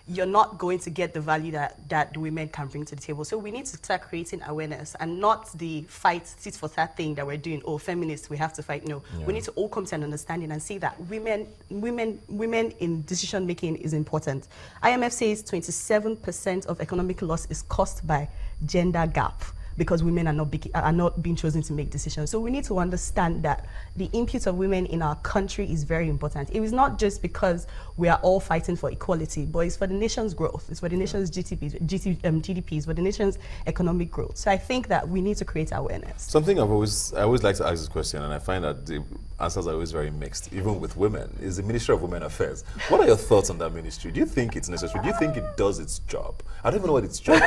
you're not going to get the value that the women can bring to the table. So we need to start creating awareness and not the fight, tit for tat thing that we're doing. Oh, feminists, we have to fight. No, we need to all come to an understanding and see that women in decision making is important. IMF says 27% of economic loss is caused by gender gap, because women are not being chosen to make decisions. So we need to understand that the input of women in our country is very important. It is not just because we are all fighting for equality, but it's for the nation's growth, it's for the nation's GDPs, for the nation's economic growth. So I think that we need to create awareness. Something I always like to ask this question, and I find that the answers are always very mixed, even with women, is the Ministry of Women Affairs. What are your thoughts on that ministry? Do you think it's necessary? Do you think it does its job? I don't even know what its job is.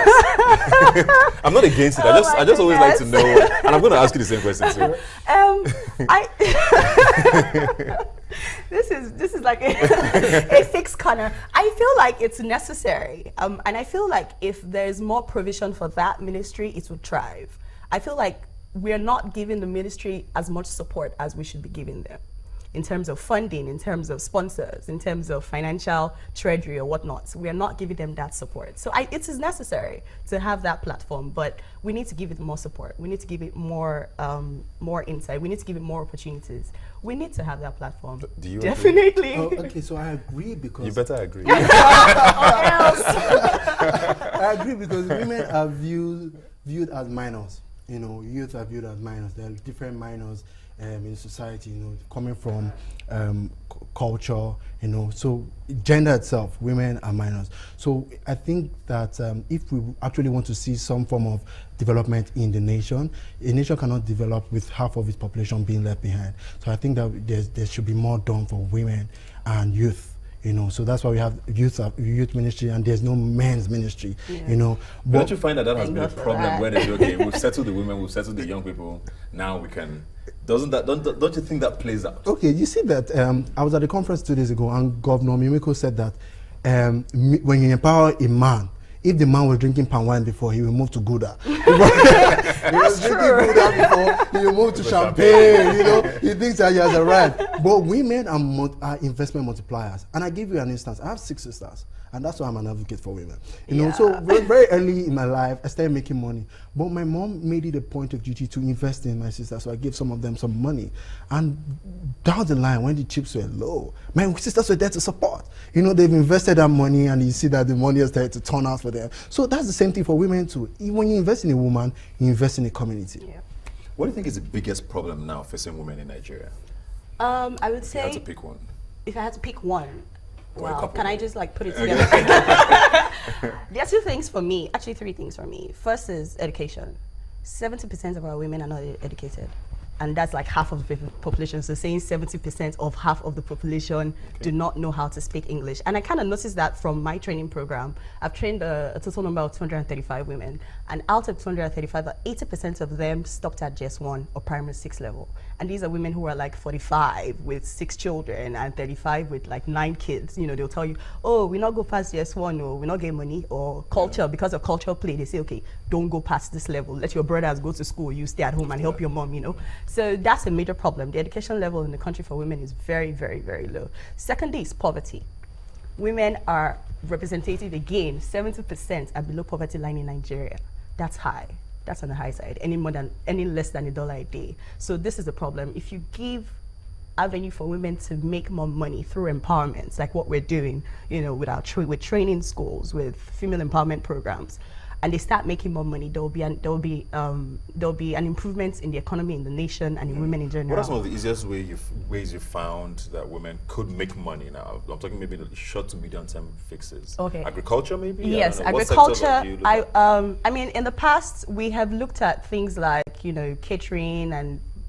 I'm not against it. I just always like to know, and I'm going to ask you the same question too. This is like a fixed corner. I feel like it's necessary, and I feel like if there's more provision for that ministry, it would thrive. I feel like we're not giving the ministry as much support as we should be giving them, in terms of funding, in terms of sponsors, in terms of financial treasury or whatnot. So we are not giving them that support. So it is necessary to have that platform, but we need to give it more support. We need to give it more insight. We need to give it more opportunities. We need to have that platform. Do you definitely? Okay, so I agree because... You better agree. Or else. I agree because women are viewed as minors. You know, youth are viewed as minors. There are different minors in society, you know, coming from culture, you know. So gender itself, women are minors. So I think that if we actually want to see some form of development in the nation, a nation cannot develop with half of its population being left behind. So I think that there should be more done for women and youth. You know, so that's why we have youth ministry, and there's no men's ministry. Yeah. You know, but don't you find that has been a problem when they say, okay, we've settled the women, we've settled the young people, now we can? Don't you think that plays out? Okay, you see that I was at a conference 2 days ago, and Governor Mimiko said that when you empower a man, if the man was drinking palm wine before, he will move to Gouda. He was drinking Gouda before, he will move to champagne, you know. He thinks that he has arrived. But women are investment multipliers. And I give you an instance. I have 6 sisters, and that's why I'm an advocate for women. You know, so very early in my life, I started making money. But my mom made it a point of duty to invest in my sisters, so I gave some of them some money. And down the line, when the chips were low, my sisters were there to support. You know, they've invested that money, and you see that the money has started to turn out for them. So that's the same thing for women too. When you invest in a woman, you invest in a community. Yeah. What do you think is the biggest problem now facing women in Nigeria? I would say, if you had to pick one. If I had to pick one, well, can I just like put it Okay. together? There are 2 things for me, actually 3 things for me. First is education. 70% of our women are not educated. And that's like half of the population. So saying 70% of half of the population do not know how to speak English. And I kind of noticed that from my training program. I've trained a total number of 235 women. And out of 235, 80% of them stopped at GS1 or primary 6 level. And these are women who are like 45 with 6 children and 35 with like 9 kids. You know, they'll tell you, oh, we not go past GS1, or we not get money, or culture, because of cultural play. They say, okay, don't go past this level. Let your brothers go to school. You stay at home and help your mom, you know. So that's a major problem. The education level in the country for women is very, very, very low. Secondly is poverty. Women are representative again, 70% are below poverty line in Nigeria. That's high. That's on the high side, any less than $1 a day. So this is the problem. If you give avenue for women to make more money through empowerment, like what we're doing, you know, with training schools, with female empowerment programs, and they start making more money, there will be an improvement in the economy in the nation and in women in general. What are some of the easiest ways you found that women could make money now? I'm talking maybe the short to medium term fixes. Okay. Agriculture maybe? Yes, agriculture. I mean, in the past we have looked at things like, you know, catering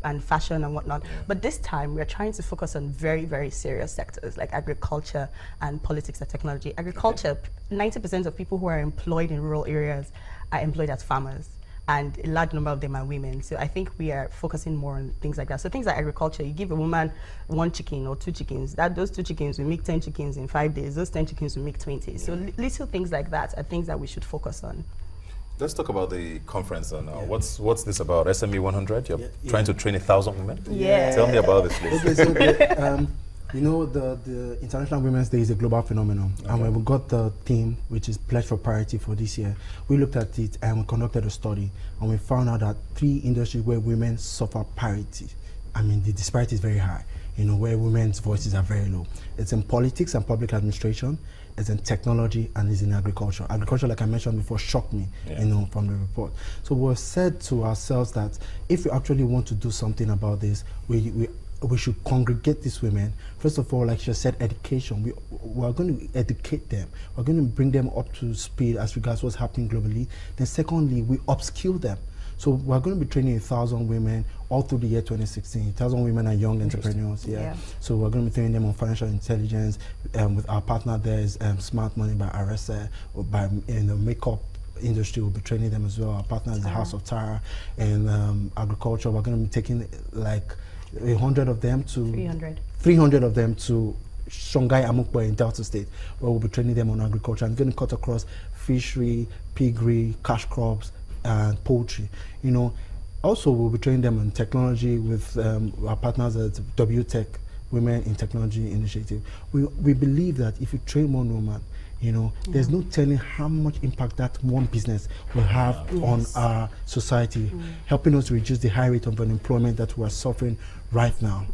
and fashion and whatnot. But this time we're trying to focus on very, very serious sectors like agriculture and politics and technology. Agriculture, 90% of people who are employed in rural areas are employed as farmers, and a large number of them are women. So I think we are focusing more on things like that. So things like agriculture, you give a woman 1 chicken or 2 chickens, those 2 chickens will make 10 chickens in 5 days, those 10 chickens will make 20. So little things like that are things that we should focus on. Let's talk about the conference now. What's this about? SME 100? You're trying to train 1,000 women? Yeah. Tell me about this, please. Okay, so You know, the International Women's Day is a global phenomenon. Okay. And when we got the theme, which is Pledge for Parity for this year, we looked at it and we conducted a study. And we found out that 3 industries where women suffer parity, I mean, the disparity is very high, you know, where women's voices are very low. It's in politics and public administration, it's in technology, and it's in agriculture. Agriculture, like I mentioned before, shocked me, you know, from the report. So we've said to ourselves that if we actually want to do something about this, we should congregate these women. First of all, like she said, education. We're going to educate them. We're going to bring them up to speed as regards what's happening globally. Then secondly, we upskill them. So we're going to be training 1,000 women all through the year 2016. 1,000 women are young entrepreneurs. Yeah. So we're going to be training them on financial intelligence. With our partner there is Smart Money by RSA, or by in the makeup industry. We'll be training them as well. Our partner is the House of Tara. And agriculture, we're going to be taking like 100 of them to 300 of them to Songhai Amukbo in Delta State, where we'll be training them on agriculture. I'm going to cut across fishery, piggery, cash crops, and poultry. You know, also we'll be training them on technology with our partners at WTech, Women in Technology Initiative. We believe that if you train one woman, you know, there's no telling how much impact that one business will have on our society, helping us reduce the high rate of unemployment that we are suffering right now.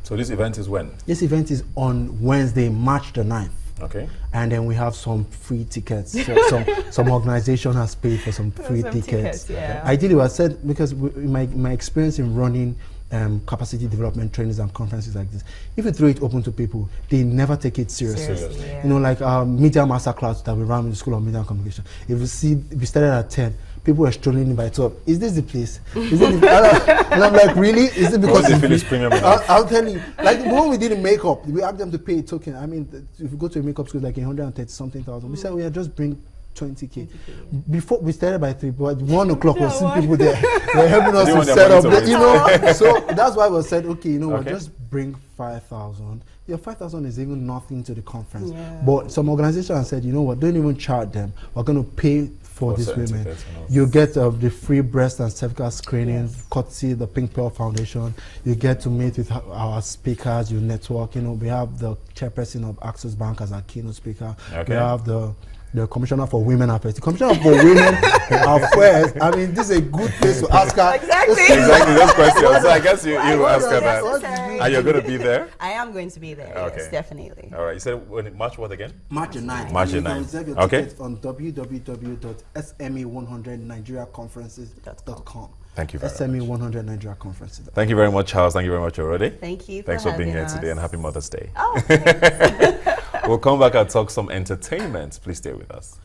So this event is when? This event is on Wednesday, March the 9th. Okay. And then we have some free tickets. So some organization has paid for some free tickets. Ideally, I said, because my experience in running capacity development trainings and conferences like this, if you throw it open to people, they never take it seriously. You know, like our media masterclass that we ran in the School of Media and Communication. If we started at 10, people were strolling in by 12. Is this the place? Is it the and I'm like, really? Is it because it's premium? I'll tell you. Like when we did the makeup, we asked them to pay a token. I mean, if you go to a makeup school, like 130 something thousand, we said we just bring 20K. Before we started by 3, but at 1 o'clock we see people there. They're helping us to set up, you know. So that's why we said, okay, you know what, just bring 5,000. Your 5,000 is even nothing to the conference. But some organization has said, you know what, don't even charge them. We're going to pay for these women. You get the free breast and cervical screening, courtesy the Pink Pearl Foundation. You get to meet with our speakers, you network. You know, we have the chairperson of Access Bank as our keynote speaker. We have the Commissioner for Women Affairs. The Commissioner for Women Affairs. I mean, this is a good place to ask her. Exactly those questions. So I guess you will ask her that. And you're going to be there? I am going to be there. Yes, definitely. All right. You said March what again? March 9th. March 9th. You can reserve your tickets on www.sme100nigeriaconferences.com. Thank you very much. SME100 Nigeria Conferences. Thank you very much, Charles. Thank you very much, already. Thank you. Thanks for being here today, and happy Mother's Day. Oh. We'll come back and talk some entertainment. Please stay with us.